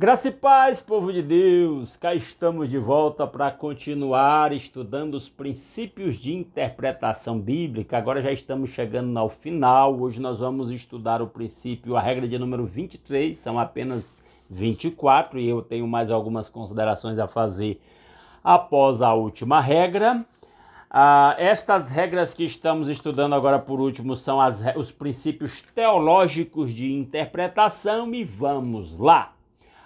Graça e paz, povo de Deus, cá estamos de volta para continuar estudando os princípios de interpretação bíblica. Agora já estamos chegando ao final. Hoje nós vamos estudar o princípio, a regra de número 23, são apenas 24 e eu tenho mais algumas considerações a fazer após a última regra. Estas regras que estamos estudando agora por último são os princípios teológicos de interpretação e vamos lá.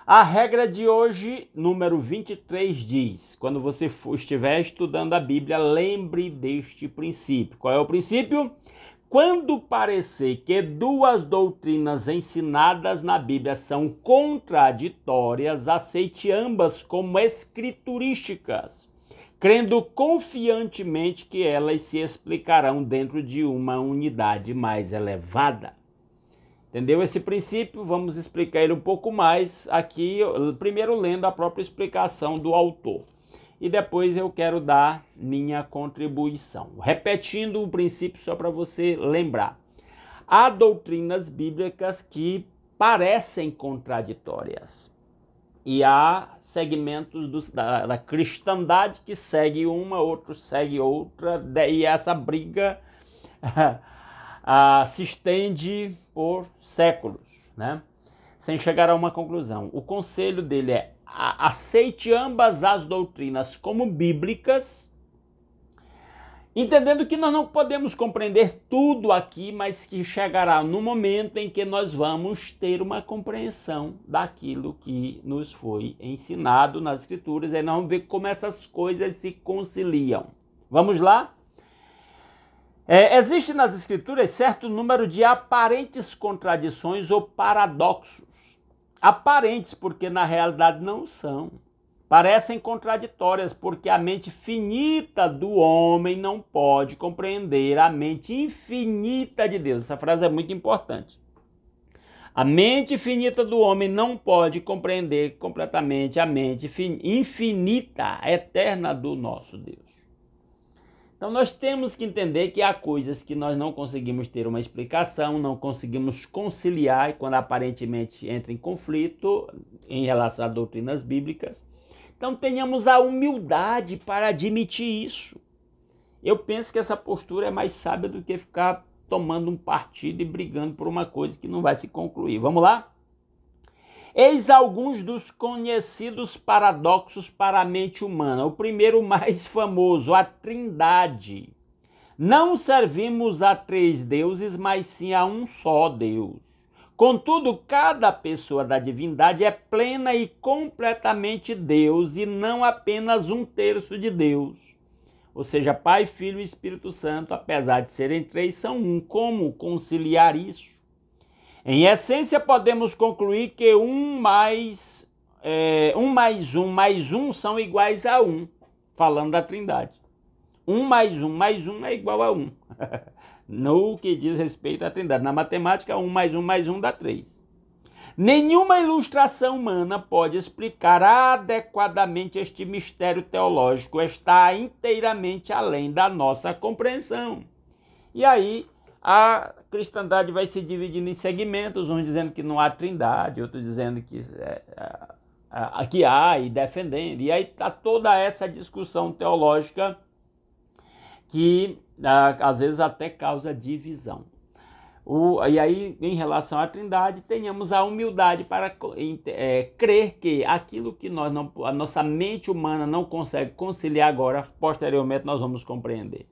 A regra de hoje, número 23, diz: quando você estiver estudando a Bíblia, lembre deste princípio. Qual é o princípio? Quando parecer que duas doutrinas ensinadas na Bíblia são contraditórias, aceite ambas como escriturísticas, crendo confiantemente que elas se explicarão dentro de uma unidade mais elevada. Entendeu esse princípio? Vamos explicar ele um pouco mais aqui, primeiro lendo a própria explicação do autor. E depois eu quero dar minha contribuição. Repetindo o princípio só para você lembrar. Há doutrinas bíblicas que parecem contraditórias. E há segmentos da cristandade que segue uma, outro segue outra, e essa briga se estende por séculos, né? Sem chegar a uma conclusão. O conselho dele é: aceite ambas as doutrinas como bíblicas, entendendo que nós não podemos compreender tudo aqui, mas que chegará no momento em que nós vamos ter uma compreensão daquilo que nos foi ensinado nas Escrituras, e nós vamos ver como essas coisas se conciliam. Vamos lá? Existe nas Escrituras certo número de aparentes contradições ou paradoxos. Aparentes porque na realidade não são. Parecem contraditórias porque a mente finita do homem não pode compreender a mente infinita de Deus. Essa frase é muito importante. A mente finita do homem não pode compreender completamente a mente infinita, eterna do nosso Deus. Então nós temos que entender que há coisas que nós não conseguimos ter uma explicação, não conseguimos conciliar, e quando aparentemente entra em conflito em relação a doutrinas bíblicas. Então tenhamos a humildade para admitir isso. Eu penso que essa postura é mais sábia do que ficar tomando um partido e brigando por uma coisa que não vai se concluir. Vamos lá? Eis alguns dos conhecidos paradoxos para a mente humana. O primeiro, mais famoso, a Trindade. Não servimos a três deuses, mas sim a um só Deus. Contudo, cada pessoa da divindade é plena e completamente Deus, e não apenas um terço de Deus. Ou seja, Pai, Filho e Espírito Santo, apesar de serem três, são um. Como conciliar isso? Em essência, podemos concluir que um mais um são iguais a 1, falando da Trindade. 1 mais 1 é igual a 1. No que diz respeito à Trindade. Na matemática, 1 mais 1 dá 3. Nenhuma ilustração humana pode explicar adequadamente este mistério teológico. Está inteiramente além da nossa compreensão. E aí, a cristandade vai se dividindo em segmentos, uns dizendo que não há trindade, outros dizendo que há e defendendo. E aí está toda essa discussão teológica que às vezes até causa divisão. E aí, em relação à trindade, tenhamos a humildade para crer que aquilo que a nossa mente humana não consegue conciliar agora, posteriormente nós vamos compreender.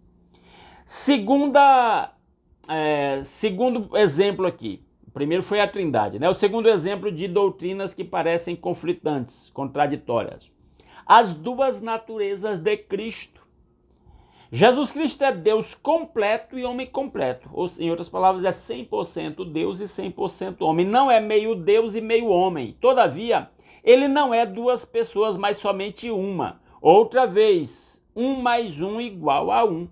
Segundo exemplo aqui, o primeiro foi a Trindade, né? O segundo exemplo de doutrinas que parecem conflitantes, contraditórias. As duas naturezas de Cristo. Jesus Cristo é Deus completo e homem completo. Ou, em outras palavras, é 100% Deus e 100% homem. Não é meio Deus e meio homem. Todavia, ele não é duas pessoas, mas somente uma. Outra vez, 1 mais 1 igual a 1.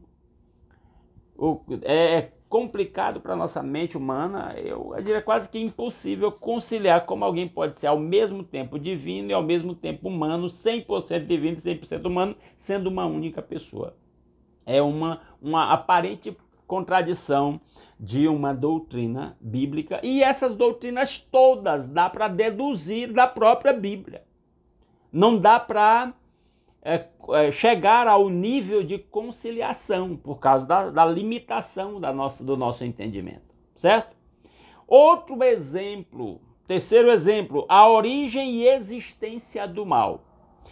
É complicado para a nossa mente humana, eu diria quase que impossível conciliar como alguém pode ser ao mesmo tempo divino e ao mesmo tempo humano, 100% divino e 100% humano, sendo uma única pessoa. É uma aparente contradição de uma doutrina bíblica, e essas doutrinas todas dá para deduzir da própria Bíblia. Não dá para chegar ao nível de conciliação, por causa da limitação do nosso entendimento, certo? Outro exemplo, terceiro exemplo, a origem e existência do mal.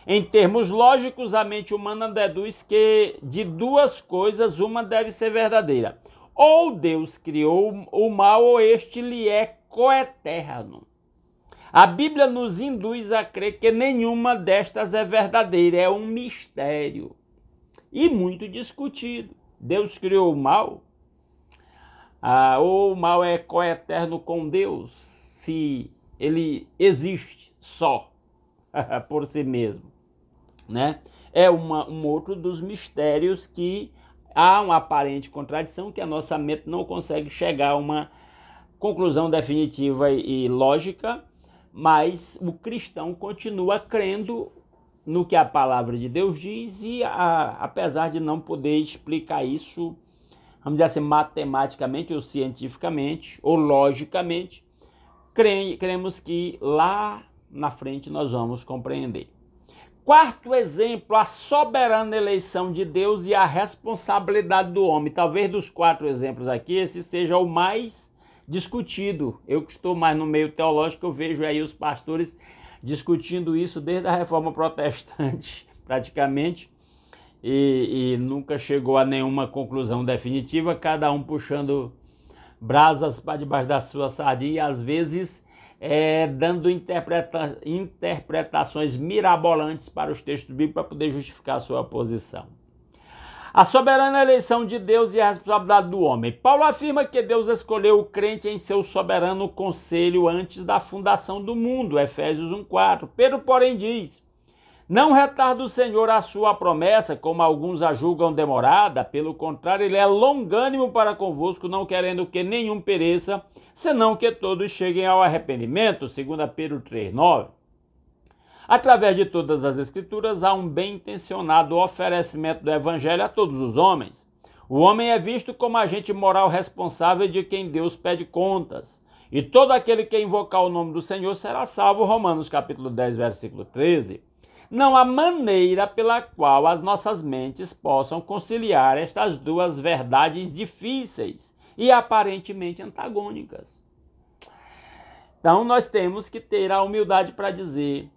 Em termos lógicos, a mente humana deduz que de duas coisas uma deve ser verdadeira. Ou Deus criou o mal, ou este lhe é coeterno. A Bíblia nos induz a crer que nenhuma destas é verdadeira, é um mistério e muito discutido. Deus criou o mal? Ou o mal é coeterno com Deus, se ele existe só por si mesmo, né? É um outro dos mistérios que há uma aparente contradição que a nossa mente não consegue chegar a uma conclusão definitiva e lógica, mas o cristão continua crendo no que a palavra de Deus diz e apesar de não poder explicar isso, vamos dizer assim, matematicamente ou cientificamente ou logicamente, cremos que lá na frente nós vamos compreender. Quarto exemplo, a soberana eleição de Deus e a responsabilidade do homem. Talvez dos 4 exemplos aqui, esse seja o mais discutido. Eu que estou mais no meio teológico, eu vejo aí os pastores discutindo isso desde a Reforma Protestante, praticamente, e nunca chegou a nenhuma conclusão definitiva, cada um puxando brasas para debaixo da sua sardinha e às vezes dando interpretações mirabolantes para os textos bíblicos para poder justificar a sua posição. A soberana eleição de Deus e a responsabilidade do homem. Paulo afirma que Deus escolheu o crente em seu soberano conselho antes da fundação do mundo, Efésios 1,4. Pedro, porém, diz: não retarda o Senhor a sua promessa, como alguns a julgam demorada, pelo contrário, ele é longânimo para convosco, não querendo que nenhum pereça, senão que todos cheguem ao arrependimento, 2 Pedro 3,9. Através de todas as Escrituras, há um bem-intencionado oferecimento do Evangelho a todos os homens. O homem é visto como agente moral responsável de quem Deus pede contas. E todo aquele que invocar o nome do Senhor será salvo, Romanos capítulo 10, versículo 13. Não há maneira pela qual as nossas mentes possam conciliar estas duas verdades difíceis e aparentemente antagônicas. Então nós temos que ter a humildade para dizer: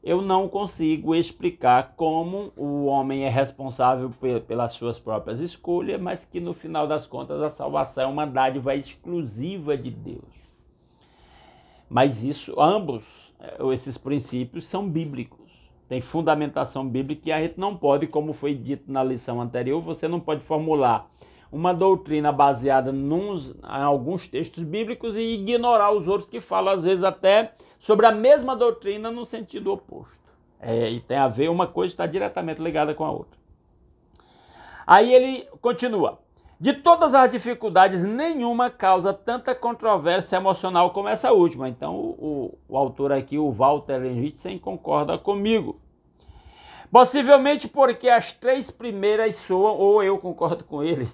eu não consigo explicar como o homem é responsável pelas suas próprias escolhas, mas que no final das contas a salvação é uma dádiva exclusiva de Deus. Mas esses princípios são bíblicos, tem fundamentação bíblica e a gente não pode, como foi dito na lição anterior, você não pode formular uma doutrina baseada em alguns textos bíblicos e ignorar os outros que falam, às vezes, até sobre a mesma doutrina no sentido oposto. E tem a ver, uma coisa está diretamente ligada com a outra. Aí ele continua: de todas as dificuldades, nenhuma causa tanta controvérsia emocional como essa última. Então, o autor aqui, o Walter Henrichsen, concorda comigo. Possivelmente porque as 3 primeiras soam, ou eu concordo com ele,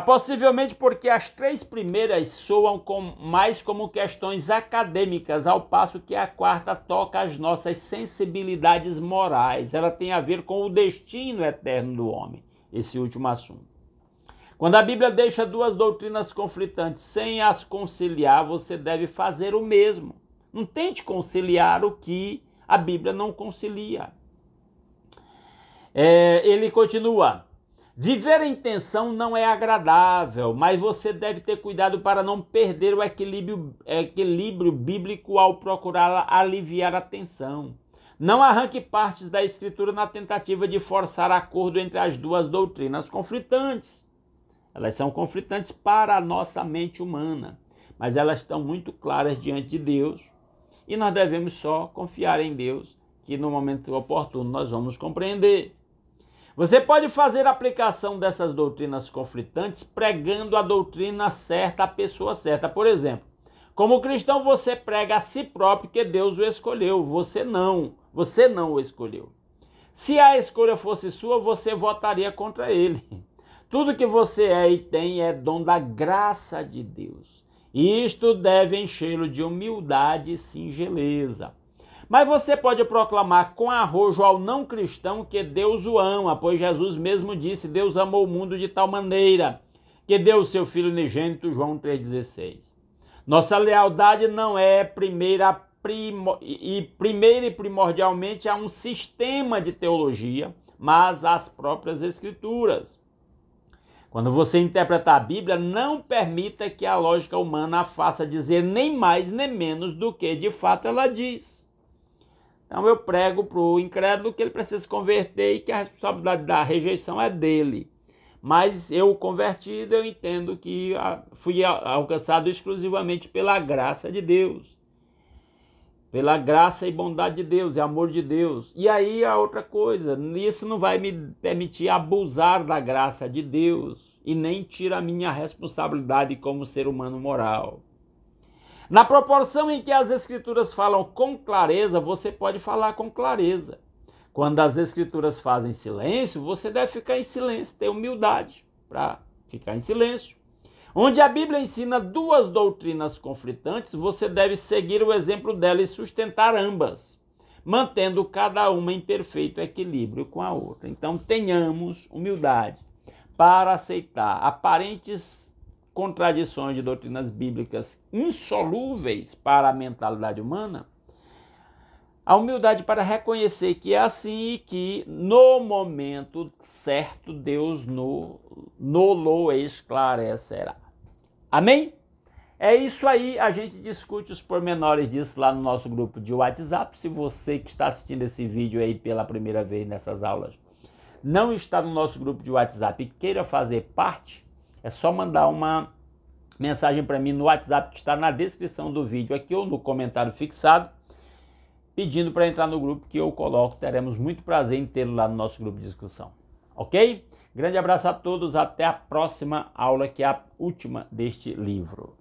possivelmente porque as 3 primeiras soam mais como questões acadêmicas, ao passo que a 4ª toca as nossas sensibilidades morais. Ela tem a ver com o destino eterno do homem, esse último assunto. Quando a Bíblia deixa 2 doutrinas conflitantes sem as conciliar, você deve fazer o mesmo. Não tente conciliar o que a Bíblia não concilia. Ele continua: viver em tensão não é agradável, mas você deve ter cuidado para não perder o equilíbrio bíblico ao procurar aliviar a tensão. Não arranque partes da Escritura na tentativa de forçar acordo entre as 2 doutrinas conflitantes. Elas são conflitantes para a nossa mente humana, mas elas estão muito claras diante de Deus. E nós devemos só confiar em Deus, que no momento oportuno nós vamos compreender. Você pode fazer a aplicação dessas doutrinas conflitantes pregando a doutrina certa à pessoa certa. Por exemplo, como cristão você prega a si próprio que Deus o escolheu. Você não o escolheu. Se a escolha fosse sua, você votaria contra ele. Tudo que você é e tem é dom da graça de Deus. E isto deve enchê-lo de humildade e singeleza. Mas você pode proclamar com arrojo ao não cristão que Deus o ama, pois Jesus mesmo disse: Deus amou o mundo de tal maneira que deu o seu Filho unigênito, João 3,16. Nossa lealdade não é primeira e primordialmente a um sistema de teologia, mas às próprias Escrituras. Quando você interpretar a Bíblia, não permita que a lógica humana a faça dizer nem mais nem menos do que de fato ela diz. Então eu prego para o incrédulo que ele precisa se converter e que a responsabilidade da rejeição é dele. Mas eu, convertido, eu entendo que fui alcançado exclusivamente pela graça de Deus. Pela graça e bondade de Deus, e amor de Deus. E aí a outra coisa, isso não vai me permitir abusar da graça de Deus e nem tira a minha responsabilidade como ser humano moral. Na proporção em que as Escrituras falam com clareza, você pode falar com clareza. Quando as Escrituras fazem silêncio, você deve ficar em silêncio, ter humildade para ficar em silêncio. Onde a Bíblia ensina duas doutrinas conflitantes, você deve seguir o exemplo dela e sustentar ambas, mantendo cada uma em perfeito equilíbrio com a outra. Então tenhamos humildade para aceitar aparentes contradições de doutrinas bíblicas insolúveis para a mentalidade humana, a humildade para reconhecer que é assim e que no momento certo Deus nos esclarecerá. Amém? É isso aí, a gente discute os pormenores disso lá no nosso grupo de WhatsApp. Se você que está assistindo esse vídeo aí pela primeira vez nessas aulas não está no nosso grupo de WhatsApp e queira fazer parte, é só mandar uma mensagem para mim no WhatsApp que está na descrição do vídeo aqui ou no comentário fixado, pedindo para entrar no grupo que eu coloco. Teremos muito prazer em tê-lo lá no nosso grupo de discussão. Ok? Grande abraço a todos, até a próxima aula, que é a última deste livro.